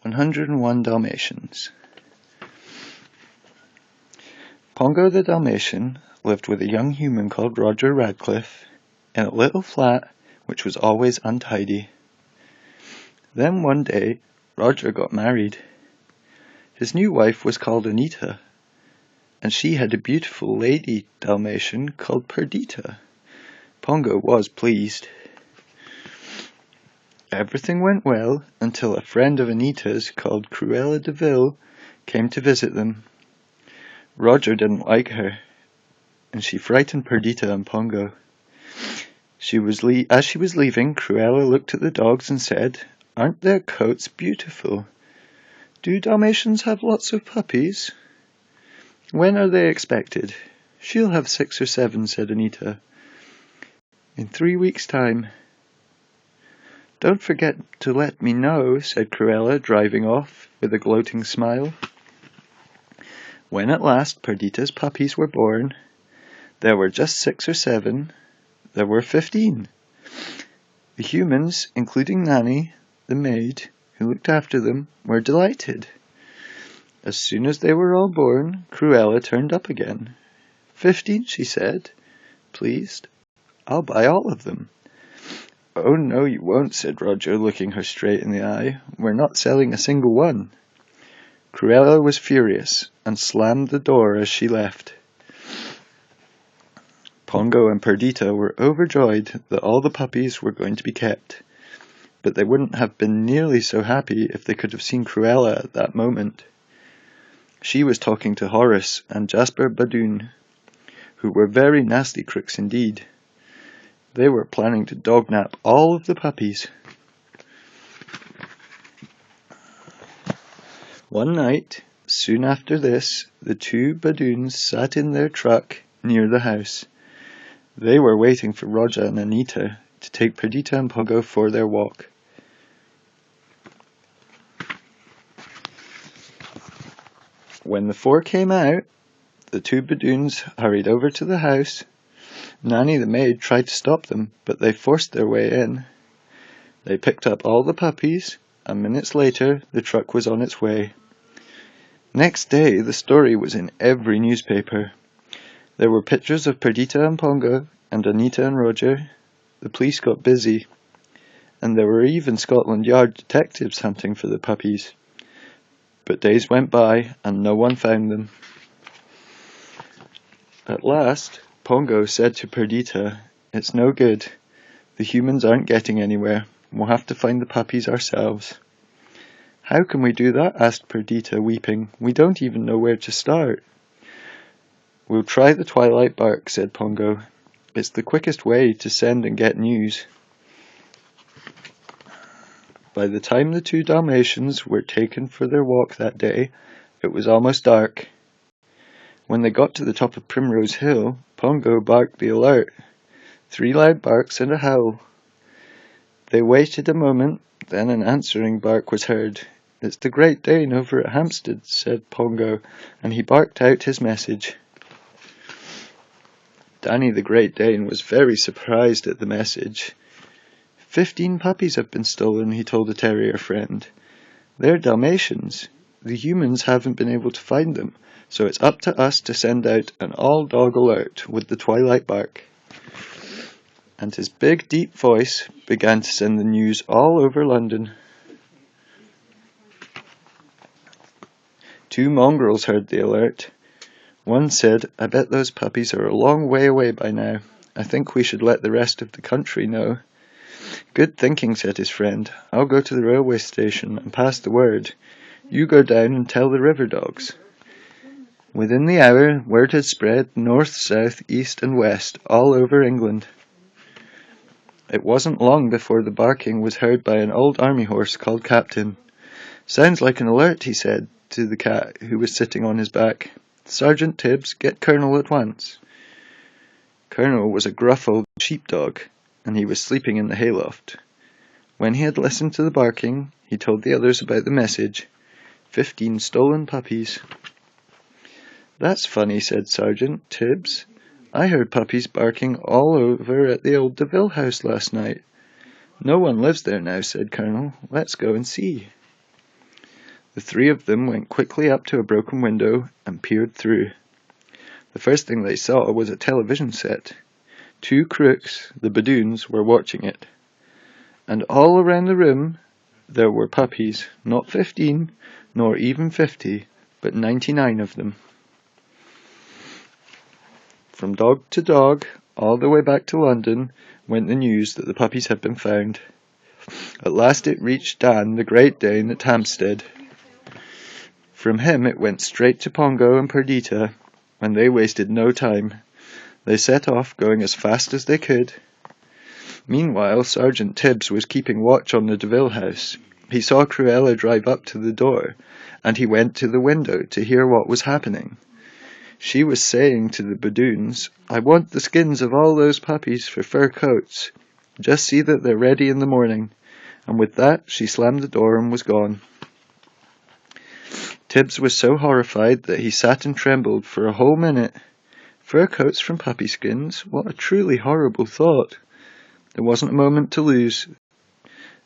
101 Dalmatians. Pongo the Dalmatian lived with a young human called Roger Radcliffe in a little flat which was always untidy. Then one day, Roger got married. His new wife was called Anita, and she had a beautiful lady Dalmatian called Perdita. Pongo was pleased. Everything went well until a friend of Anita's called Cruella de Vil came to visit them. Roger didn't like her, and she frightened Perdita and Pongo. As she was leaving, Cruella looked at the dogs and said, "Aren't their coats beautiful? Do Dalmatians have lots of puppies? When are they expected?" "She'll have 6 or 7, said Anita. "In 3 weeks' time." "Don't forget to let me know," said Cruella, driving off with a gloating smile. When at last Perdita's puppies were born, there were just 6 or 7, there were 15. The humans, including Nanny, the maid, who looked after them, were delighted. As soon as they were all born, Cruella turned up again. 15, she said, pleased. "I'll buy all of them." "Oh, no, you won't," said Roger, looking her straight in the eye. "We're not selling a single one." Cruella was furious and slammed the door as she left. Pongo and Perdita were overjoyed that all the puppies were going to be kept, but they wouldn't have been nearly so happy if they could have seen Cruella at that moment. She was talking to Horace and Jasper Badoon, who were very nasty crooks indeed. They were planning to dognap all of the puppies. One night, soon after this, the 2 Badoons sat in their truck near the house. They were waiting for Roger and Anita to take Perdita and Pongo for their walk. When the 4 came out, the 2 Badoons hurried over to the house. Nanny the maid tried to stop them, but they forced their way in. They picked up all the puppies, and minutes later the truck was on its way. Next day the story was in every newspaper. There were pictures of Perdita and Pongo, and Anita and Roger. The police got busy, and there were even Scotland Yard detectives hunting for the puppies. But days went by, and no one found them. At last, Pongo said to Perdita, "It's no good. The humans aren't getting anywhere. We'll have to find the puppies ourselves." "How can we do that?" asked Perdita, weeping. "We don't even know where to start." "We'll try the twilight bark," said Pongo. "It's the quickest way to send and get news." By the time the 2 Dalmatians were taken for their walk that day, it was almost dark. When they got to the top of Primrose Hill, Pongo barked the alert. 3 loud barks and a howl. They waited a moment, then an answering bark was heard. "It's the Great Dane over at Hampstead," said Pongo, and he barked out his message. Danny the Great Dane was very surprised at the message. 15 puppies have been stolen, he told a terrier friend. "They're Dalmatians. The humans haven't been able to find them, so it's up to us to send out an all-dog alert with the twilight bark." And his big, deep voice began to send the news all over London. 2 mongrels heard the alert. One said, "I bet those puppies are a long way away by now. I think we should let the rest of the country know." "Good thinking," said his friend. "I'll go to the railway station and pass the word. You go down and tell the river dogs." Within the hour, word had spread north, south, east and west, all over England. It wasn't long before the barking was heard by an old army horse called Captain. "Sounds like an alert," he said to the cat who was sitting on his back. "Sergeant Tibbs, get Colonel at once." Colonel was a gruff old sheepdog, and he was sleeping in the hayloft. When he had listened to the barking, he told the others about the message. 15 stolen puppies. "That's funny," said Sergeant Tibbs. "I heard puppies barking all over at the old DeVille house last night." "No one lives there now," said Colonel. "Let's go and see." The three of them went quickly up to a broken window and peered through. The first thing they saw was a television set. Two crooks, the Badoons, were watching it. And all around the room there were puppies, not 15, nor even 50, but 99 of them. From dog to dog, all the way back to London, went the news that the puppies had been found. At last it reached Dan, the Great Dane, at Hampstead. From him it went straight to Pongo and Perdita, and they wasted no time. They set off, going as fast as they could. Meanwhile, Sergeant Tibbs was keeping watch on the Deville house. He saw Cruella drive up to the door, and he went to the window to hear what was happening. She was saying to the Badoons, "I want the skins of all those puppies for fur coats. Just see that they're ready in the morning." And with that, she slammed the door and was gone. Tibbs was so horrified that he sat and trembled for a whole minute. Fur coats from puppy skins? What a truly horrible thought. There wasn't a moment to lose.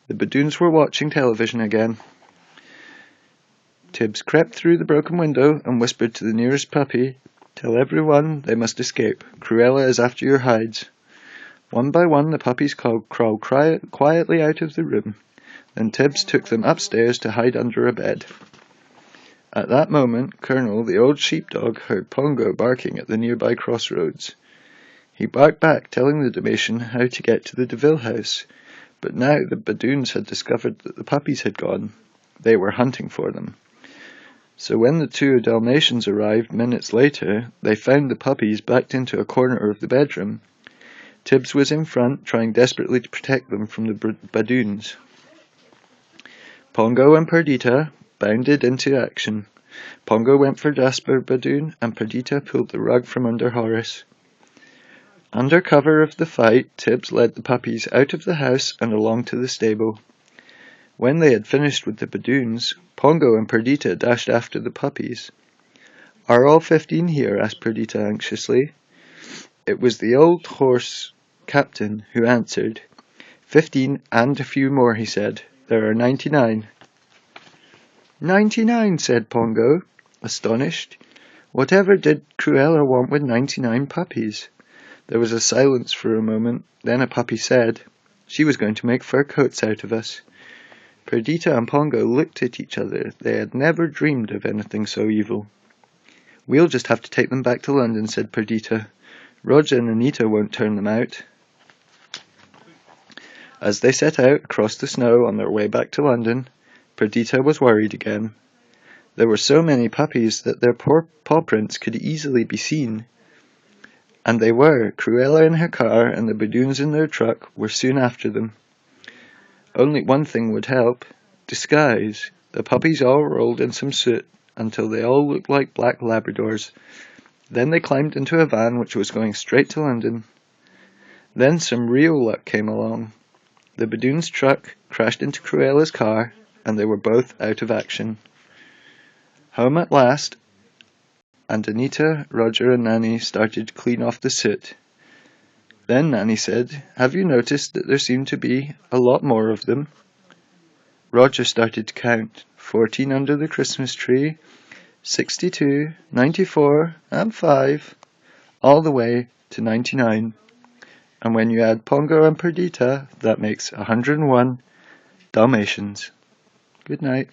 The Badoons were watching television again. Tibbs crept through the broken window and whispered to the nearest puppy, "Tell everyone they must escape. Cruella is after your hides." One by one the puppies crawled quietly out of the room. Then Tibbs took them upstairs to hide under a bed. At that moment, Colonel, the old sheepdog, heard Pongo barking at the nearby crossroads. He barked back, telling the Dalmatian how to get to the Deville house, but now the Badoons had discovered that the puppies had gone. They were hunting for them. So when the two Dalmatians arrived minutes later, they found the puppies backed into a corner of the bedroom. Tibbs was in front, trying desperately to protect them from the Badoons. Pongo and Perdita bounded into action. Pongo went for Jasper Badoon, and Perdita pulled the rug from under Horace. Under cover of the fight, Tibbs led the puppies out of the house and along to the stable. When they had finished with the Badoons, Pongo and Perdita dashed after the puppies. "Are all 15 here?" asked Perdita anxiously. It was the old horse captain who answered. 15 and a few more, he said. "There are 99. 99, said Pongo, astonished. Whatever did Cruella want with 99 puppies? There was a silence for a moment. Then a puppy said, "She was going to make fur coats out of us." Perdita and Pongo looked at each other. They had never dreamed of anything so evil. "We'll just have to take them back to London," said Perdita. "Roger and Anita won't turn them out." As they set out across the snow on their way back to London, Perdita was worried again. There were so many puppies that their paw prints could easily be seen. And they were. Cruella in her car and the Badoons in their truck were soon after them. Only one thing would help: disguise. The puppies all rolled in some soot until they all looked like black Labradors. Then they climbed into a van which was going straight to London. Then some real luck came along. The Badoons' truck crashed into Cruella's car, and they were both out of action. Home at last, and Anita, Roger and Nanny started to clean off the soot. Then Nanny said, "Have you noticed that there seem to be a lot more of them?" Roger started to count. 14 under the Christmas tree, 62, 94, and 5, all the way to 99. And when you add Pongo and Perdita, that makes 101 Dalmatians. Good night.